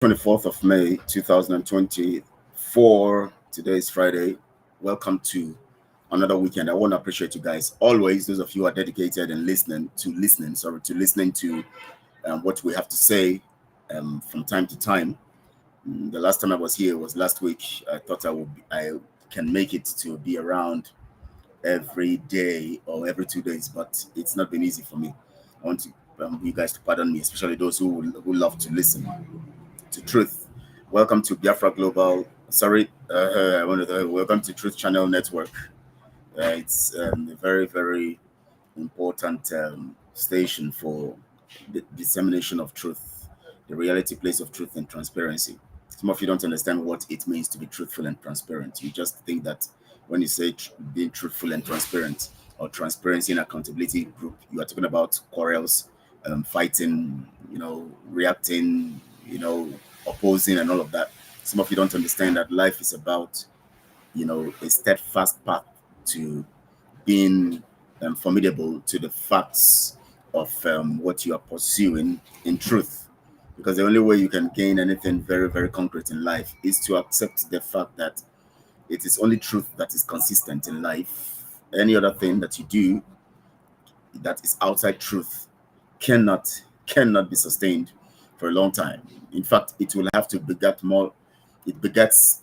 24th of May 2024. Today is Friday. Welcome to another weekend. I want to appreciate you guys always. Those of you who are dedicated and listening to what we have to say from time to time. The last time I was here was last week. I thought I can make it to be around every day or every 2 days, but it's not been easy for me. I want you guys to pardon me, especially those who love to listen to truth. Welcome to Biafra Global. Sorry, I wanted to welcome to Truth Channel Network. It's a very, very important station for the dissemination of truth, the reality place of truth and transparency. Some of you don't understand what it means to be truthful and transparent. You just think that when you say being truthful and transparent or transparency and accountability group, you are talking about quarrels, fighting, reacting, opposing and all of that. Some of you don't understand that life is about, a steadfast path to being formidable to the facts of what you are pursuing in truth. Because the only way you can gain anything very, very concrete in life is to accept the fact that it is only truth that is consistent in life. Any other thing that you do that is outside truth cannot be sustained for a long time. In fact, it will have to beget more. It begets.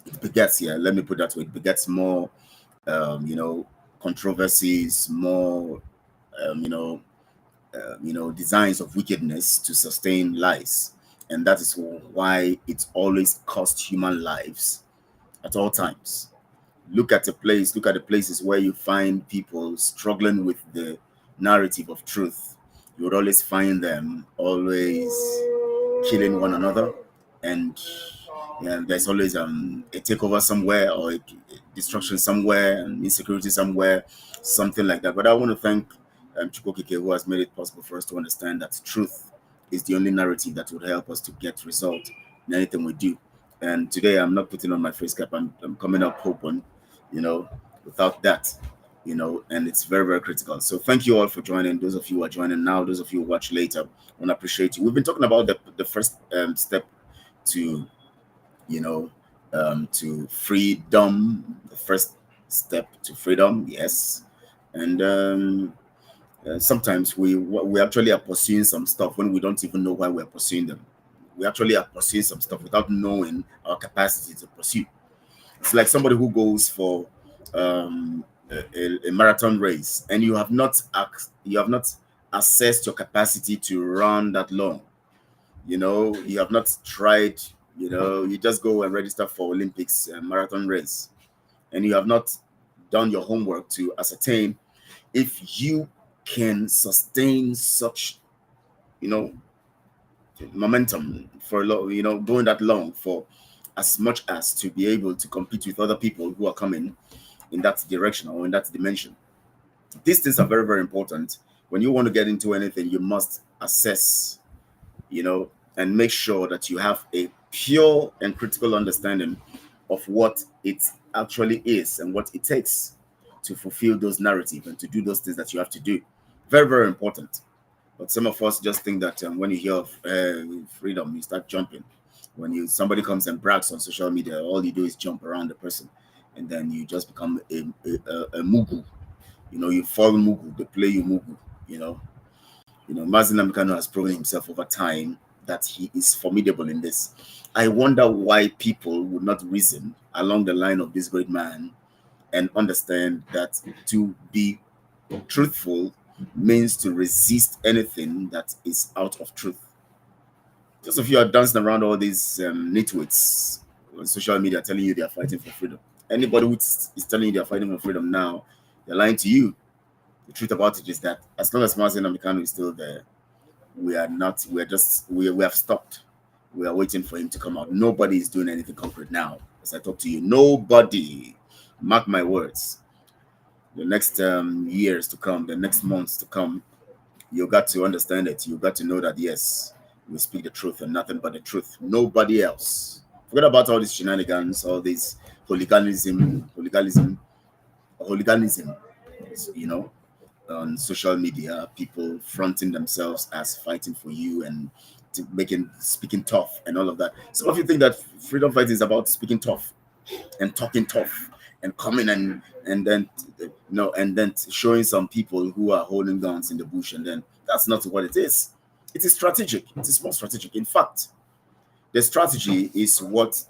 It begets here. Let me put that way. It begets more. Controversies, more. Um, you know, designs of wickedness to sustain lies, and that is why it always costs human lives at all times. Look at the places where you find people struggling with the narrative of truth. You would always find them always killing one another, and there's always a takeover somewhere or a destruction somewhere and insecurity somewhere, something like that. But I want to thank Chukwokike, who has made it possible for us to understand that truth is the only narrative that would help us to get result in anything we do. And today I'm not putting on my face cap. I'm coming up open, without that, and it's very, very critical. So thank you all for joining. Those of you who are joining now, those of you who watch later, I want to appreciate you. We've been talking about the first step to, to freedom, the first step to freedom, yes. And sometimes we actually are pursuing some stuff when we don't even know why we're pursuing them. We actually are pursuing some stuff without knowing our capacity to pursue. It's like somebody who goes for a marathon race, and you have not assessed your capacity to run that long. You have not tried. You just go and register for Olympics marathon race, and you have not done your homework to ascertain if you can sustain such, momentum for going that long for as much as to be able to compete with other people who are coming in that direction or in that dimension. These things are very, very important. When you want to get into anything, you must assess, and make sure that you have a pure and critical understanding of what it actually is and what it takes to fulfill those narratives and to do those things that you have to do. Very, very important. But some of us just think that when you hear of freedom, you start jumping. When somebody comes and brags on social media, all you do is jump around the person, and then you just become a mugu. You fall mugu, they play you mugu. Mazin Namikano has proven himself over time that he is formidable in this. I wonder why people would not reason along the line of this great man and understand that to be truthful means to resist anything that is out of truth. Those of you are dancing around all these nitwits on social media telling you they are fighting for freedom. Anybody who is telling you they are fighting for freedom now, they're lying to you. The truth about it is that as long as Mazin Namikano is still there, we are not, we have stopped. We are waiting for him to come out. Nobody is doing anything concrete now. As I talk to you, nobody, mark my words, the next years to come, the next months to come, you got to understand it. You got to know that, yes, we speak the truth and nothing but the truth. Nobody else. Forget about all these shenanigans, all this hooliganism, on social media, people fronting themselves as fighting for you and to making speaking tough and all of that. Some of you think that freedom fighting is about speaking tough and talking tough and coming and then and then showing some people who are holding guns in the bush, and then that's not what it is. It is strategic. It is more strategic. In fact, the strategy is what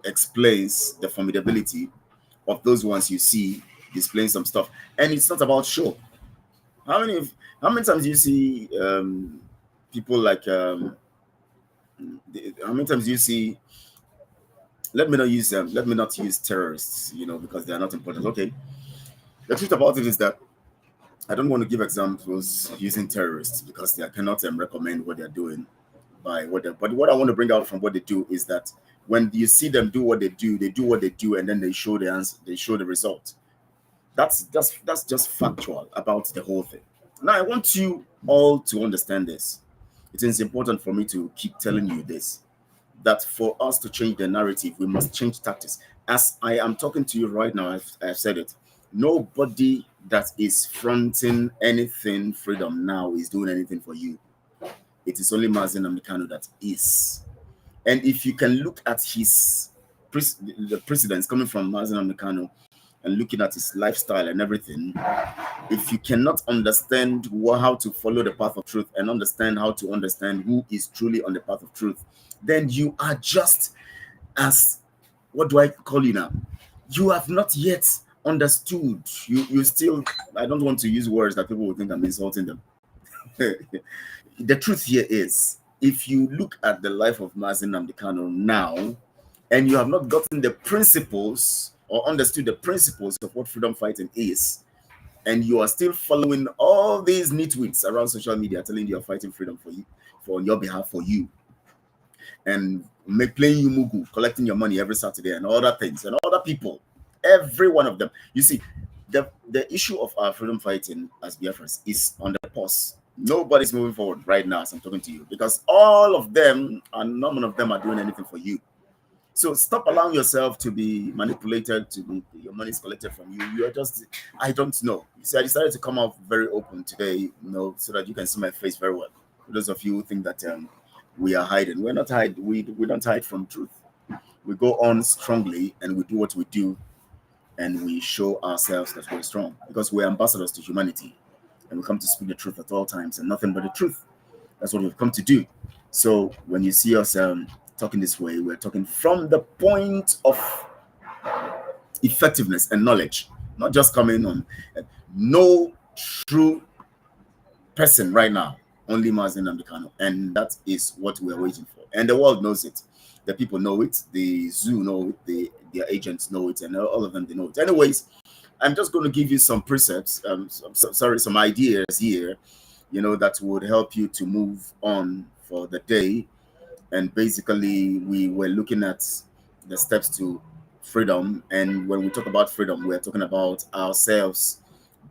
explains the formidability of those ones you see displaying some stuff. And it's not about show. How many how many times do you see people like how many times do you see, let me not use terrorists, because they are not important. Okay. The truth about it is that I don't want to give examples using terrorists because I cannot recommend what they're doing by but what I want to bring out from what they do is that when you see them do what they do what they do, and then they show the answer, they show the result. That's just factual about the whole thing. Now I want you all to understand this. It is important for me to keep telling you this, that for us to change the narrative, we must change tactics. As I am talking to you right now, I've said it. Nobody that is fronting anything freedom now is doing anything for you. It is only Mazen Amikano that is. And if you can look at the precedents coming from Mazen Amikano and looking at his lifestyle and everything, if you cannot understand how to follow the path of truth and understand how to understand who is truly on the path of truth, then you are just as, what do I call you now? You have not yet understood. You still, I don't want to use words that people will think I'm insulting them. The truth here is, if you look at the life of Mazen Namdekano now, and you have not gotten the principles or understood the principles of what freedom fighting is, and you are still following all these nitwits around social media telling you are fighting freedom for you, for on your behalf, for you, and playing you mugu, collecting your money every Saturday and other things, and other people, every one of them. You see, the issue of our freedom fighting as Biafrans is on the pause. Nobody's moving forward right now as I'm talking to you, because all of them and none of them are doing anything for you. So stop allowing yourself to be manipulated, to be your money is collected from you. You are just, I don't know. You see, I decided to come out very open today, so that you can see my face very well. For those of you who think that we are hiding, we're not hiding. We don't hide from truth. We go on strongly and we do what we do, and we show ourselves that we're strong, because we're ambassadors to humanity, and we come to speak the truth at all times and nothing but the truth. That's what we've come to do. So when you see us talking this way, we're talking from the point of effectiveness and knowledge, not just coming on. No true person right now, only Mazen Namdekano, and that is what we're waiting for. And the world knows it. The people know it. The zoo know it. Their agents know it, and all of them, they know it. Anyways, I'm just going to give you some precepts, some ideas here, that would help you to move on for the day. And basically, we were looking at the steps to freedom. And when we talk about freedom, we're talking about ourselves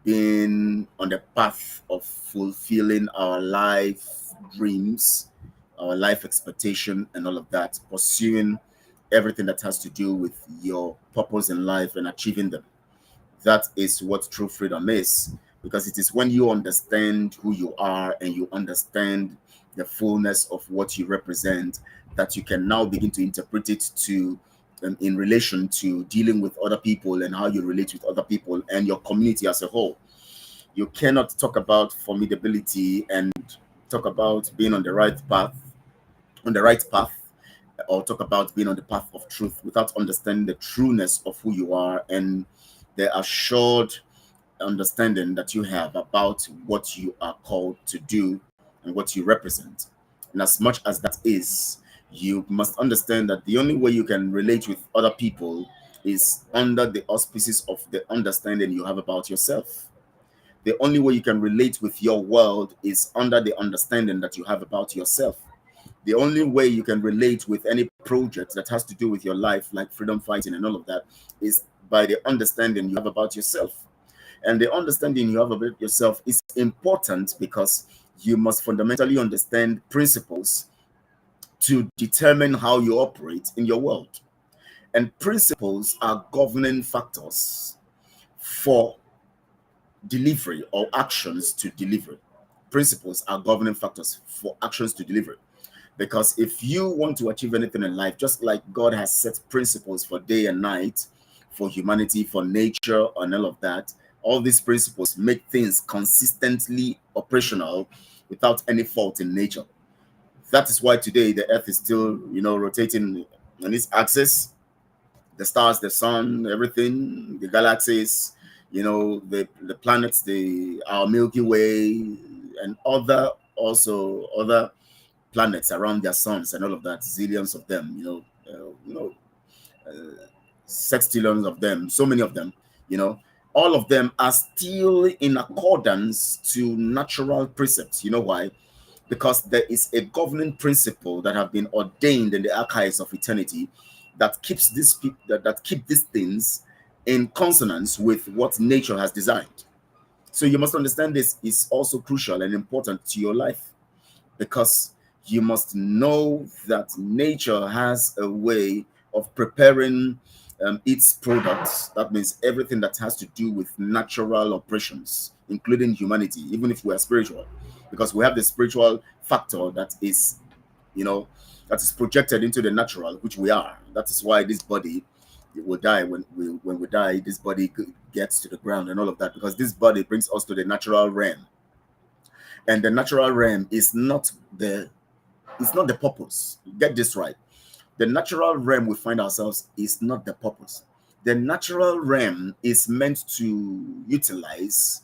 being on the path of fulfilling our life dreams, our life expectation, and all of that, pursuing everything that has to do with your purpose in life and achieving them. That is what true freedom is, because it is when you understand who you are and you understand the fullness of what you represent, that you can now begin to interpret it to in relation to dealing with other people and how you relate with other people and your community as a whole. You cannot talk about formidability and talk about being on the right path, or talk about being on the path of truth without understanding the trueness of who you are and the assured understanding that you have about what you are called to do and what you represent. And as much as that is, you must understand that the only way you can relate with other people is under the auspices of the understanding you have about yourself. The only way you can relate with your world is under the understanding that you have about yourself. The only way you can relate with any project that has to do with your life, like freedom fighting and all of that, is by the understanding you have about yourself. And the understanding you have about yourself is important because you must fundamentally understand principles to determine how you operate in your world. And principles are governing factors for delivery or actions to deliver. principles are governing factors for actions to deliver. Because if you want to achieve anything in life, just like God has set principles for day and night, for humanity, for nature, and all of that, all these principles make things consistently operational without any fault in nature. That is why today the earth is still, rotating on its axis. The stars, the sun, everything, the galaxies, the planets, the our Milky Way, and other planets around their suns and all of that, zillions of them, sextillions of them, so many of them, you know, all of them are still in accordance to natural precepts. You know why? Because there is a governing principle that have been ordained in the archives of eternity that keeps that keep these things in consonance with what nature has designed. So you must understand this is also crucial and important to your life, because you must know that nature has a way of preparing its products. That means everything that has to do with natural operations, including humanity, even if we are spiritual, because we have the spiritual factor that is projected into the natural, which we are. That is why this body will die. When we die, this body gets to the ground and all of that, because this body brings us to the natural realm, and the natural realm is not the purpose. Get this right. The natural realm we find ourselves is not the purpose. The natural realm is meant to utilize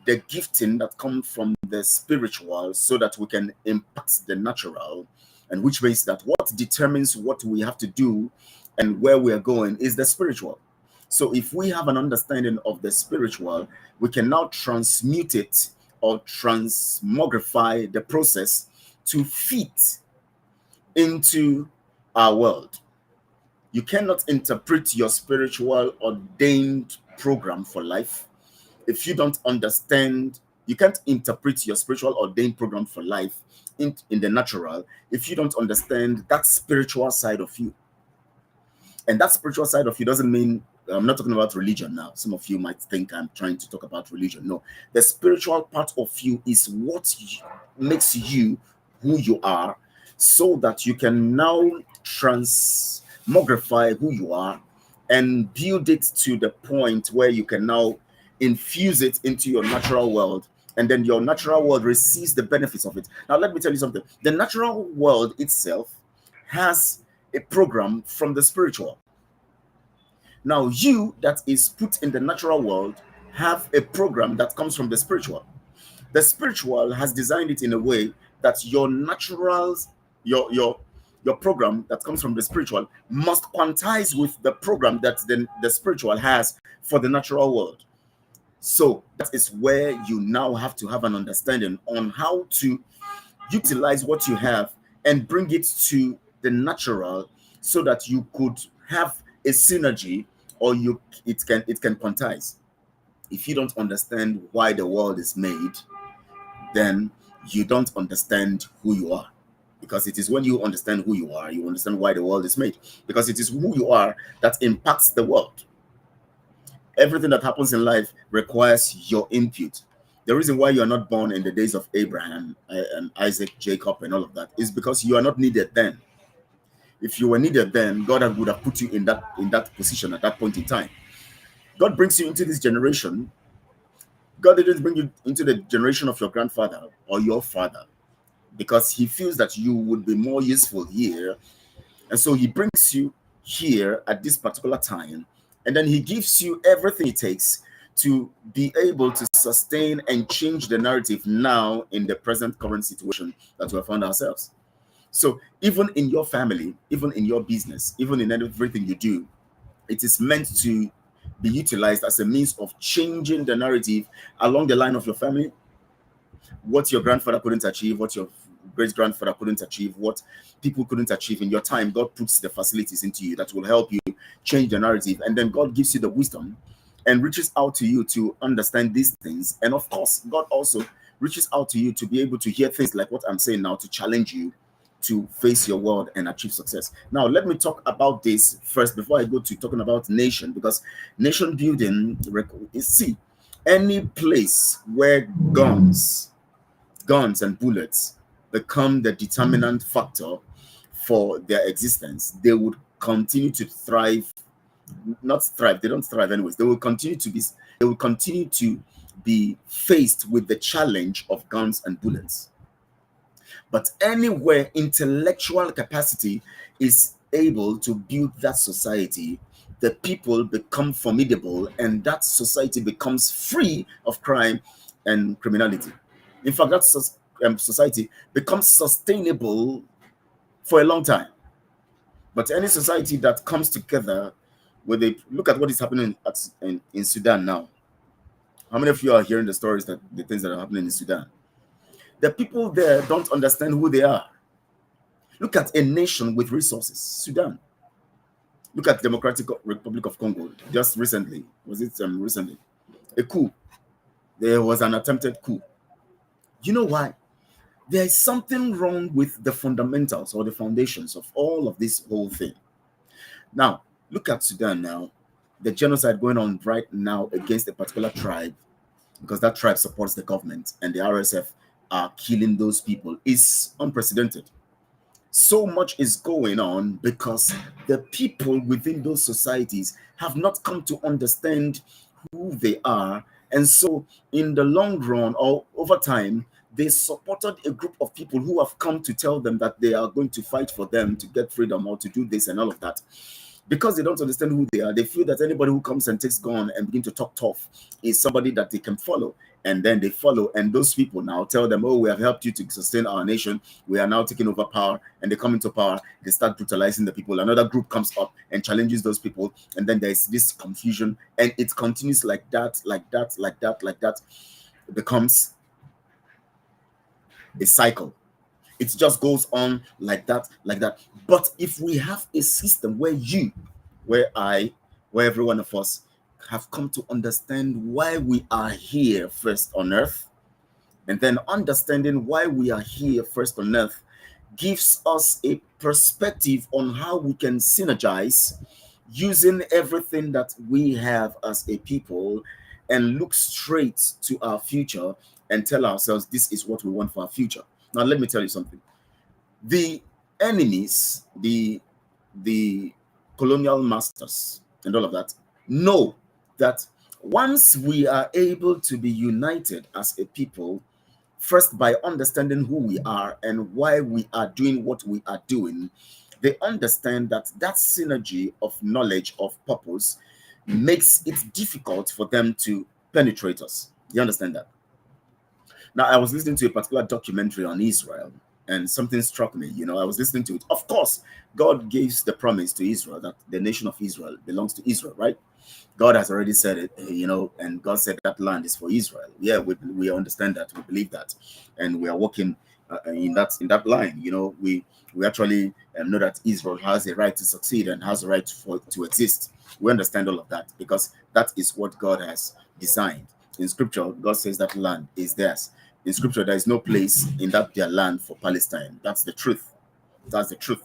the gifting that comes from the spiritual so that we can impact the natural, and which means that what determines what we have to do and where we are going is the spiritual. So if we have an understanding of the spiritual, we can now transmute it or transmogrify the process to fit into our world. You cannot interpret your spiritual ordained program for life if you don't understand. You can't interpret your spiritual ordained program for life in the natural if you don't understand that spiritual side of you. And that spiritual side of you doesn't mean, I'm not talking about religion now. Some of you might think I'm trying to talk about religion. No, the spiritual part of you is what makes you who you are, so that you can now transmogrify who you are and build it to the point where you can now infuse it into your natural world, and then your natural world receives the benefits of it. Now, let me tell you something. The natural world itself has a program from the spiritual. Now, you that is put in the natural world have a program that comes from the spiritual. The spiritual has designed it in a way that your naturals, your program that comes from the spiritual must quantize with the program that the spiritual has for the natural world. So that is where you now have to have an understanding on how to utilize what you have and bring it to the natural, so that you could have a synergy, or it can quantize. If you don't understand why the world is made, then you don't understand who you are. Because it is when you understand who you are, you understand why the world is made. Because it is who you are that impacts the world. Everything that happens in life requires your input. The reason why you are not born in the days of Abraham and Isaac, Jacob, and all of that is because you are not needed then. If you were needed then, God would have put you in that position at that point in time. God brings you into this generation. God didn't bring you into the generation of your grandfather or your father because he feels that you would be more useful here. And so he brings you here at this particular time, and then he gives you everything it takes to be able to sustain and change the narrative now in the present current situation that we have found ourselves. So even in your family, even in your business, even in everything you do, it is meant to be utilized as a means of changing the narrative along the line of your family. What your grandfather couldn't achieve, what your great grandfather couldn't achieve, what people couldn't achieve in your time, God puts the facilities into you that will help you change the narrative. And then God gives you the wisdom and reaches out to you to understand these things. And of course, God also reaches out to you to be able to hear things like what I'm saying now, to challenge you to face your world and achieve success. Now, let me talk about this first before I go to talking about nation, because nation building is, see, any place where guns guns and bullets become the determinant factor for their existence, they would continue to thrive. Not thrive, they don't thrive anyways. They will continue to be faced with the challenge of guns and bullets. But anywhere intellectual capacity is able to build that society, the people become formidable and that society becomes free of crime and criminality. In fact, that society becomes sustainable for a long time. But any society that comes together with a look at what is happening in Sudan now. How many of you are hearing the stories, that the things that are happening in Sudan? The people there don't understand who they are. Look at a nation with resources, Sudan. Look at Democratic Republic of Congo. Just recently, was it recently? A coup. There was an attempted coup. You know why? There is something wrong with the fundamentals or the foundations of all of this whole thing. Now, look at Sudan now. The genocide going on right now against a particular tribe, because that tribe supports the government and the RSF are killing those people, is unprecedented. So much is going on because the people within those societies have not come to understand who they are. And so, in the long run or over time, they supported a group of people who have come to tell them that they are going to fight for them to get freedom or to do this and all of that. Because they don't understand who they are, they feel that anybody who comes and takes gun and begin to talk tough is somebody that they can follow. And then they follow, and those people now tell them, oh, we have helped you to sustain our nation. We are now taking over power. And they come into power, they start brutalizing the people. Another group comes up and challenges those people. And then there's this confusion. And it continues like that, like that, like that, like that. It becomes a cycle. It just goes on like that, like that. But if we have a system where where every one of us have come to understand why we are here first on earth, and then understanding why we are here first on earth gives us a perspective on how we can synergize using everything that we have as a people and look straight to our future and tell ourselves this is what we want for our future. Now, let me tell you something. The enemies, the colonial masters and all of that, know that once we are able to be united as a people, first by understanding who we are and why we are doing what we are doing, they understand that that synergy of knowledge, of purpose, makes it difficult for them to penetrate us. You understand that? Now, I was listening to a particular documentary on Israel, and something struck me. I was listening to it. Of course, God gives the promise to Israel that the nation of Israel belongs to Israel, right? God has already said it, and God said that land is for Israel. Yeah, we understand that, we believe that, and we are working in that line. We actually know that Israel has a right to succeed and has a right to exist. We understand all of that because that is what God has designed. In Scripture, God says that land is theirs. In Scripture, there is no place in that their land for Palestine. That's the truth. That's the truth.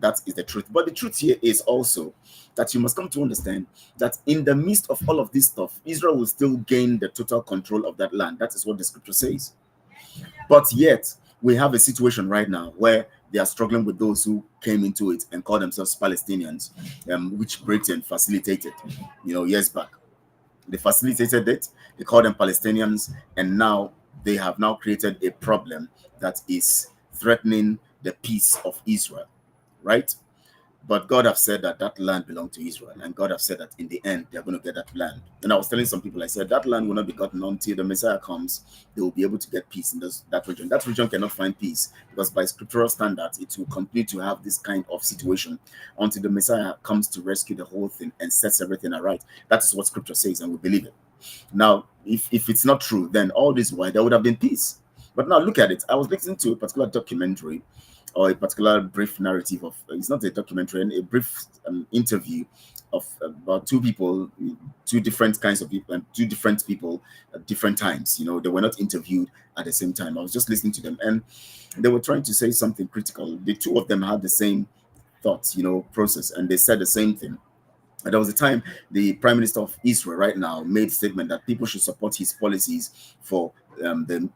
That is the truth. But the truth here is also that you must come to understand that in the midst of all of this stuff, Israel will still gain the total control of that land. That is what the Scripture says. But yet, we have a situation right now where they are struggling with those who came into it and call themselves Palestinians, which Britain facilitated, years back. They facilitated it. They called them Palestinians, and now they have now created a problem that is threatening the peace of Israel, right? But God have said that that land belonged to Israel, and God have said that in the end they're going to get that land. And I was telling some people, I said that land will not be gotten until the Messiah comes. They will be able to get peace in that region. That region cannot find peace because by scriptural standards, it will continue to have this kind of situation until the Messiah comes to rescue the whole thing and sets everything aright. That is what Scripture says, and we believe it. Now, if it's not true, then all this while there would have been peace. But now look at it. I was listening to a particular documentary or a particular brief narrative of, it's not a documentary, a brief interview of about two people, two different kinds of people, and two different people at different times. They were not interviewed at the same time. I was just listening to them, and they were trying to say something critical. The two of them had the same thoughts, process, and they said the same thing. And there was a time the Prime Minister of Israel right now made a statement that people should support his policies for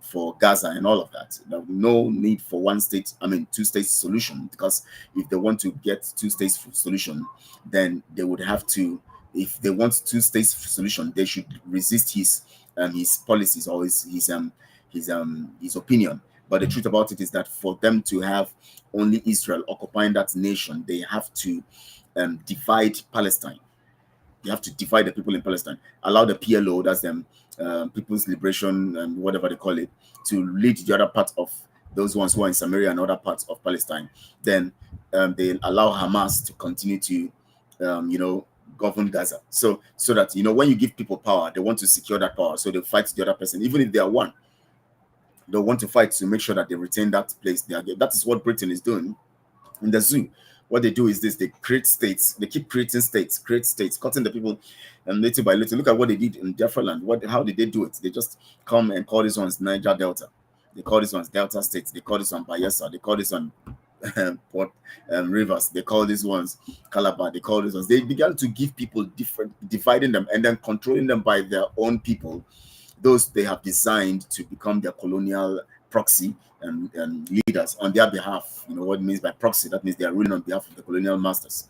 for Gaza and all of that. No need for one state, I mean, two states solution, because if they want to get two states solution, then they would have to, if they want two states solution, they should resist his policies or his opinion. But the truth about it is that for them to have only Israel occupying that nation, they have to divide Palestine. You have to divide the people in Palestine. Allow the PLO, that's them, People's Liberation, whatever they call it, to lead the other part of those ones who are in Samaria and other parts of Palestine. Then they allow Hamas to continue to, govern Gaza. So that, when you give people power, they want to secure that power. So they fight the other person, even if they are one. They want to fight to make sure that they retain that place. That is what Britain is doing in the zoo. What they do is this: they create states. They keep creating states, cutting the people, and little by little. Look at what they did in Jafferland. How did they do it? They just come and call these ones Niger Delta. They call these ones Delta states. They call this one Bayelsa. They call this one Port Rivers. They call these ones Calabar. They call these ones. They began to give people dividing them and then controlling them by their own people. Those they have designed to become their colonial proxy and leaders on their behalf. You know what it means by proxy? That means they are ruling on behalf of the colonial masters.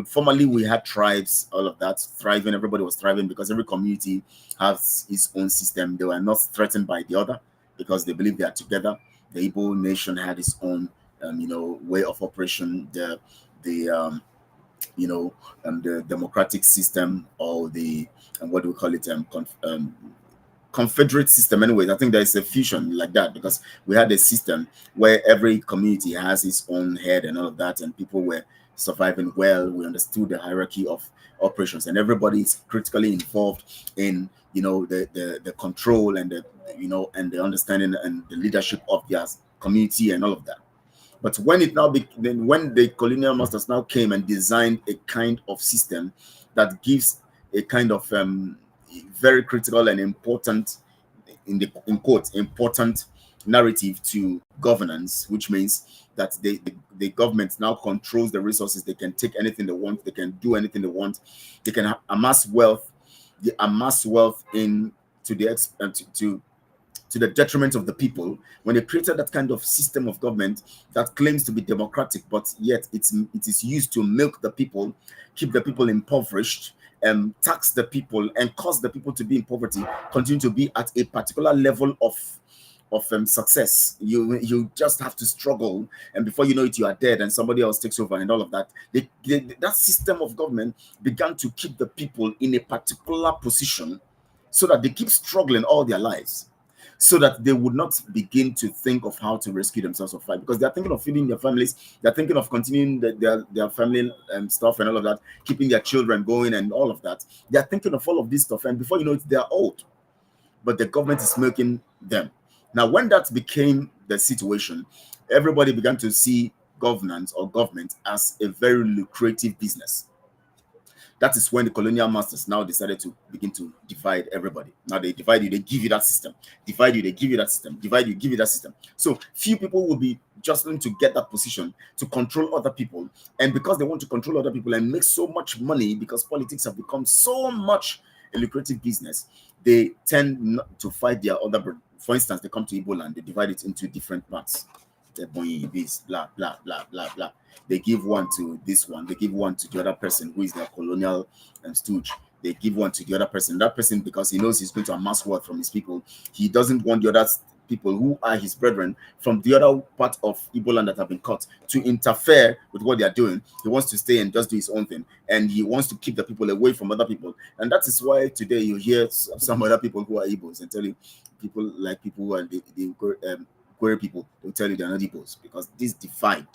Formerly we had tribes, all of that thriving. Everybody was thriving because every community has its own system. They were not threatened by the other because they believe they are together. The Igbo nation had its own, way of operation. The democratic system, or the what do we call it? Confederate system. Anyways, I think there is a fusion like that, because we had a system where every community has its own head and all of that, and people were surviving well. We understood the hierarchy of operations, and everybody is critically involved in the control and the understanding and the leadership of their community and all of that. But when when the colonial masters now came and designed a kind of system that gives a kind of very critical and important, in quotes, important narrative to governance, which means that the government now controls the resources. They can take anything they want. They can do anything they want. They can amass wealth. They amass wealth in to the detriment of the people. When they created that kind of system of government that claims to be democratic, but yet it is used to milk the people, keep the people impoverished, tax the people, and cause the people to be in poverty, continue to be at a particular level of success. You just have to struggle, and before you know it, you are dead, and somebody else takes over, and all of that. That system of government began to keep the people in a particular position, so that they keep struggling all their lives, so that they would not begin to think of how to rescue themselves or fight, because they're thinking of feeding their families, they're thinking of continuing their family stuff and all of that, keeping their children going and all of that. They're thinking of all of this stuff, and before you know it, they're old, but the government is milking them. Now, when that became the situation, everybody began to see governance or government as a very lucrative business. That is when the colonial masters now decided to begin to divide everybody. Now they divide you, they give you that system. Divide you, they give you that system. Divide you, give you that system. So few people will be jostling to get that position to control other people. And because they want to control other people and make so much money, because politics have become so much a lucrative business, they tend not to fight their other brethren. For instance, they come to Igbo land, they divide it into different parts. They're buying this, blah, blah, blah, blah, blah. They give one to this one. They give one to the other person who is their colonial stooge. They give one to the other person. That person, because he knows he's going to amass wealth from his people, he doesn't want the other people who are his brethren from the other part of Igbo land that have been cut to interfere with what they are doing. He wants to stay and just do his own thing. And he wants to keep the people away from other people. And that is why today you hear some other people who are Igbos and tell you, people who are the Queer people, will tell you they're not Igbos, because this divide,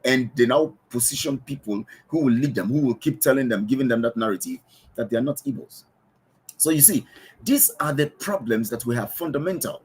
and they now position people who will lead them, who will keep telling them, giving them that narrative that they are not Igbos. So you see, these are the problems that we have. Fundamental.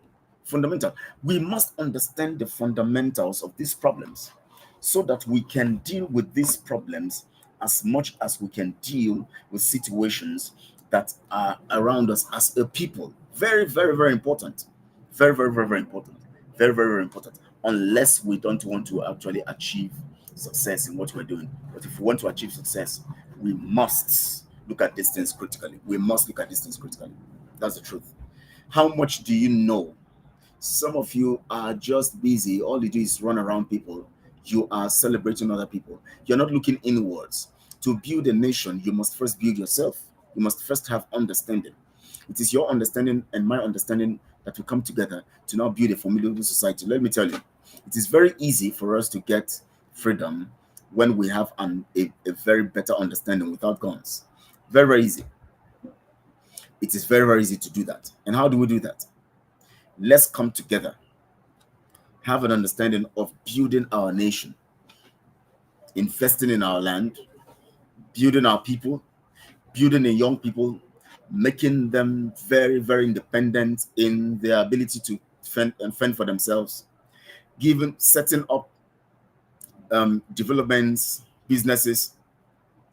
We must understand the fundamentals of these problems, so that we can deal with these problems as much as we can deal with situations that are around us as a people. Very, very, very important. Very, very, very, very important. Very, very, very important. Unless we don't want to actually achieve success in what we're doing. But if we want to achieve success, we must look at these things critically. That's the truth. How much do you know? Some of you are just busy. All you do is run around people. You are celebrating other people. You're not looking inwards. To build a nation, you must first build yourself. You must first have understanding. It is your understanding and my understanding that will come together to now build a formidable society. Let me tell you, it is very easy for us to get freedom when we have a very better understanding without guns. Very, very easy. It is very, very easy to do that. And how do we do that? Let's come together, have an understanding of building our nation, investing in our land, building our people, building in young people, making them very, very independent in their ability to fend for themselves, setting up developments, businesses,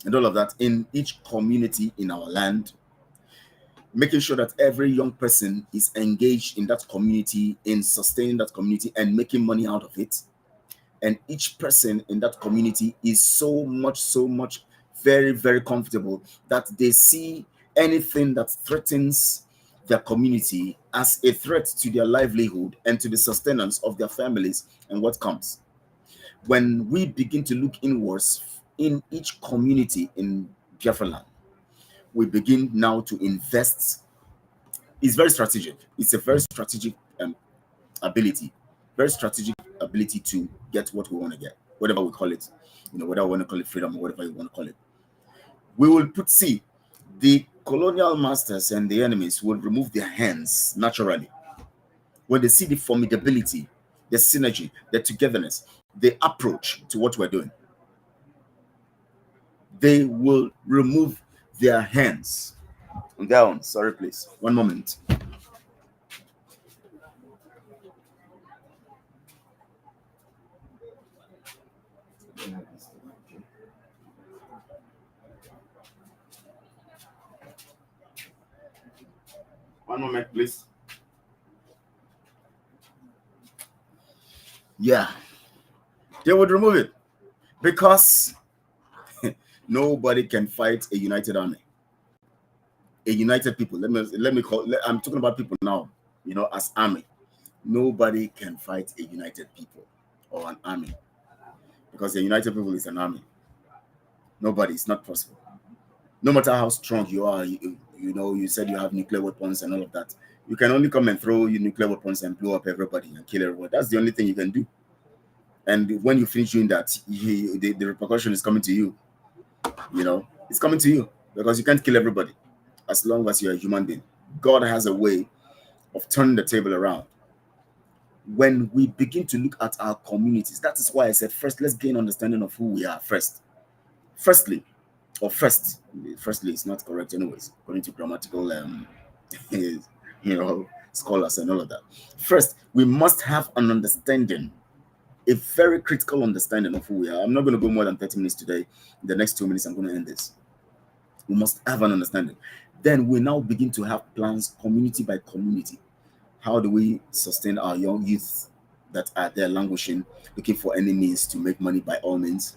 and all of that in each community in our land, making sure that every young person is engaged in that community, in sustaining that community and making money out of it. And each person in that community is so much, very, very comfortable that they see anything that threatens their community as a threat to their livelihood and to the sustenance of their families and what comes. When we begin to look inwards in each community in Biafra land, we begin now to invest. It's very strategic. It's a very strategic ability, very strategic ability to get what we want to get, whatever we call it, whether we want to call it freedom or whatever you want to call it. We will see the colonial masters and the enemies will remove their hands naturally when they see the formidability, the synergy, the togetherness, the approach to what we're doing. They will remove their hands. Down, sorry, please. One moment. One moment, please. Yeah, they would remove it because nobody can fight a united army, a united people. I'm talking about people now, as army. Nobody can fight a united people or an army because a united people is an army. Nobody, it's not possible. No matter how strong you are, you said you have nuclear weapons and all of that. You can only come and throw your nuclear weapons and blow up everybody and kill everybody. That's the only thing you can do. And when you finish doing that, the repercussion is coming to you. It's coming to you because you can't kill everybody as long as you're a human being. God has a way of turning the table around. When we begin to look at our communities, that is why I said first, let's gain understanding of who we are first. Firstly, it's not correct anyways, according to grammatical scholars and all of that. First, we must have an understanding, a very critical understanding of who we are. I'm not going to go more than 30 minutes today. In the next 2 minutes, I'm going to end this. We must have an understanding. Then we now begin to have plans, community by community. How do we sustain our young youth that are there languishing, looking for any means to make money by all means?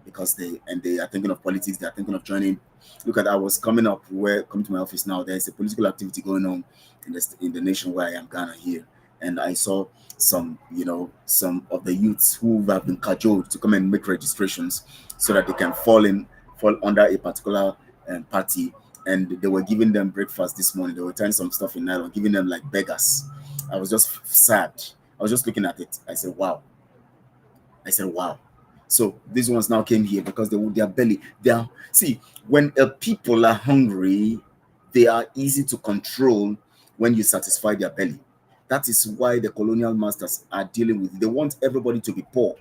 Because they are thinking of politics, they are thinking of joining. Look at, I was coming to my office now. There's a political activity going on in the nation where I am, Ghana here, and I saw some of the youths who have been cajoled to come and make registrations so that they can fall under a particular party, and they were giving them breakfast this morning. They were tying some stuff in nylon, giving them like beggars. I was just sad. I was just looking at it. I said, wow. So these ones now came here because their belly. See, when people are hungry, they are easy to control when you satisfy their belly. That is why the colonial masters are dealing with it. They want everybody to be poor.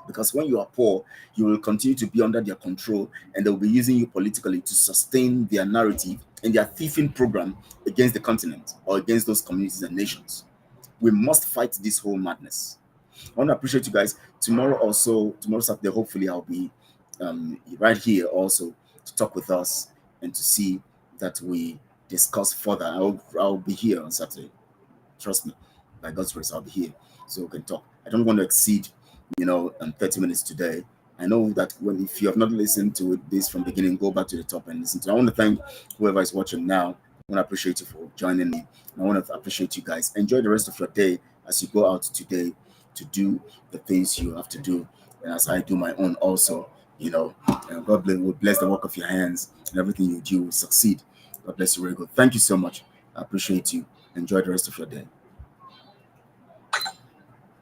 Because when you are poor, you will continue to be under their control and they'll be using you politically to sustain their narrative and their thieving program against the continent or against those communities and nations. We must fight this whole madness. I want to appreciate you guys. Tomorrow Saturday, hopefully I'll be right here also to talk with us and to see that we discuss further. I'll be here on Saturday. Trust me, by God's grace, I'll be here so we can talk. I don't want to exceed 30 minutes today. I know that if you have not listened to this from beginning, go back to the top and listen to it. I want to thank whoever is watching now. want to appreciate you for joining me. I want to appreciate you guys. Enjoy the rest of your day as you go out today to do the things you have to do, and as I do my own also. God will bless the work of your hands, and everything you do will succeed. God bless you very good. Thank you so much. I appreciate you. Enjoy the rest of your day.